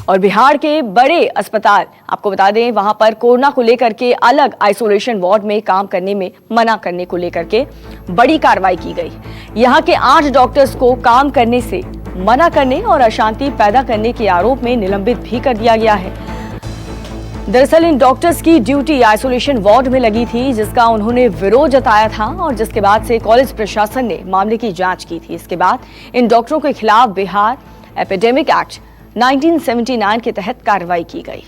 और बिहार के बड़े अस्पताल, आपको बता दें, वहां पर कोरोना को लेकर के अलग आइसोलेशन वार्ड में काम करने में मना करने को लेकर के बड़ी कार्रवाई की गई। यहां के 8 डॉक्टर्स को काम करने से मना करने और अशांति पैदा करने के आरोप में निलंबित भी कर दिया गया है। दरअसल इन डॉक्टर्स की ड्यूटी आइसोलेशन वार्ड में लगी थी, जिसका उन्होंने विरोध जताया था और जिसके बाद से कॉलेज प्रशासन ने मामले की जांच की थी। इसके बाद इन डॉक्टरों के खिलाफ बिहार एपिडेमिक एक्ट 1979 के तहत कार्रवाई की गई।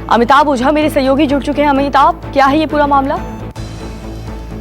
अमिताभ ओझा मेरे सहयोगी जुड़ चुके हैं। अमिताभ, क्या है ये पूरा मामला?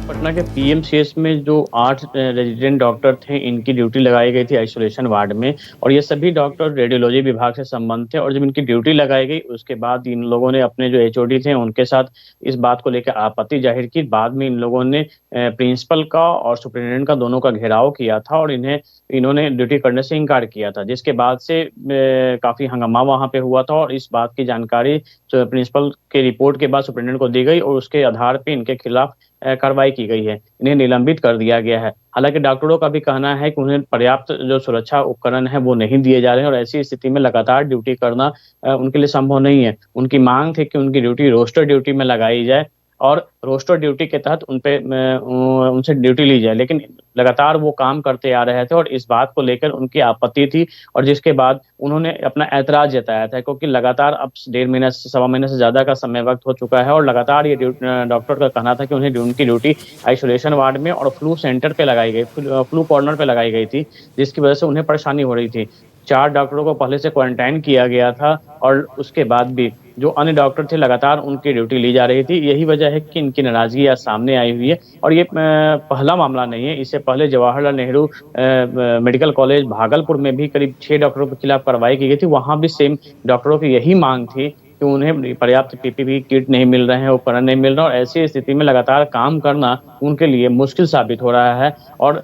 पटना के पीएमसीएच में जो 8 रेजिडेंट डॉक्टर थे, इनकी ड्यूटी लगाई गई थी आइसोलेशन वार्ड में, और ये सभी डॉक्टर रेडियोलॉजी विभाग से संबंधित थे। और जब इनकी ड्यूटी लगाई गई उसके बाद इन लोगों ने अपने जो एचओडी थे उनके साथ इस बात को लेकर आपत्ति जाहिर की। बाद में इन लोगों ने प्रिंसिपल का और सुपरिटेंडेंट का दोनों का घेराव किया था और इन्होंने ड्यूटी करने से इनकार किया था, जिसके बाद से काफी हंगामा वहां पे हुआ था। और इस बात की जानकारी प्रिंसिपल के रिपोर्ट के बाद सुपरिटेंडेंट को दी गई और उसके आधार पर इनके खिलाफ कार्रवाई की गई है। इन्हें निलंबित कर दिया गया है। हालांकि डॉक्टरों का भी कहना है कि उन्हें पर्याप्त जो सुरक्षा उपकरण है वो नहीं दिए जा रहे हैं और ऐसी स्थिति में लगातार ड्यूटी करना उनके लिए संभव नहीं है। उनकी मांग थी कि उनकी ड्यूटी रोस्टर ड्यूटी में लगाई जाए और रोस्टर ड्यूटी के तहत उनसे ड्यूटी ली जाए, लेकिन लगातार वो काम करते आ रहे थे और इस बात को लेकर उनकी आपत्ति थी। और जिसके बाद उन्होंने अपना ऐतराज जताया था, क्योंकि लगातार अब 1.5 महीने से 1.25 महीने से ज्यादा का समय वक्त हो चुका है और लगातार ये डॉक्टर का कहना था कि उन्हें उनकी ड्यूटी आइसोलेशन वार्ड में और फ्लू सेंटर पे लगाई गई, फ्लू कॉर्नर पे लगाई गई थी, जिसकी वजह से उन्हें परेशानी हो रही थी। 4 डॉक्टरों को पहले से क्वारंटाइन किया गया था और उसके बाद भी जो अन्य डॉक्टर थे लगातार उनकी ड्यूटी ली जा रही थी। यही वजह है कि इनकी नाराजगी आज सामने आई हुई है। और ये पहला मामला नहीं है, इससे पहले जवाहरलाल नेहरू मेडिकल कॉलेज भागलपुर में भी करीब 6 डॉक्टरों के खिलाफ कार्रवाई की गई थी। वहां भी सेम डॉक्टरों की यही मांग थी कि उन्हें पर्याप्त पीपीई किट नहीं मिल रहे हैं, उपकरण नहीं मिल रहा, और ऐसी स्थिति में लगातार काम करना उनके लिए मुश्किल साबित हो रहा है। और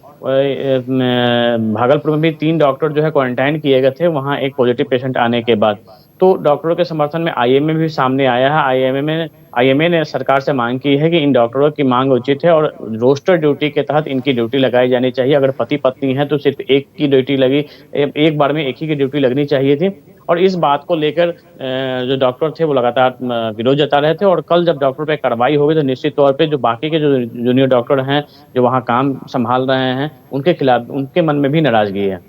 भागलपुर में भी 3 डॉक्टर जो है क्वारंटाइन किए गए थे वहां एक पॉजिटिव पेशेंट आने के बाद। तो डॉक्टरों के समर्थन में आईएमए भी सामने आया है। आईएमए ने सरकार से मांग की है कि इन डॉक्टरों की मांग उचित है और रोस्टर ड्यूटी के तहत इनकी ड्यूटी लगाई जानी चाहिए। अगर पति पत्नी है तो सिर्फ एक की ड्यूटी लगी, एक बार में एक ही की ड्यूटी लगनी चाहिए थी। और इस बात को लेकर जो डॉक्टर थे वो लगातार विरोध जता रहे थे। और कल जब डॉक्टर पे कार्रवाई होगी तो निश्चित तौर पे जो बाकी के जो जूनियर डॉक्टर हैं जो वहाँ काम संभाल रहे हैं उनके खिलाफ, उनके मन में भी नाराजगी है।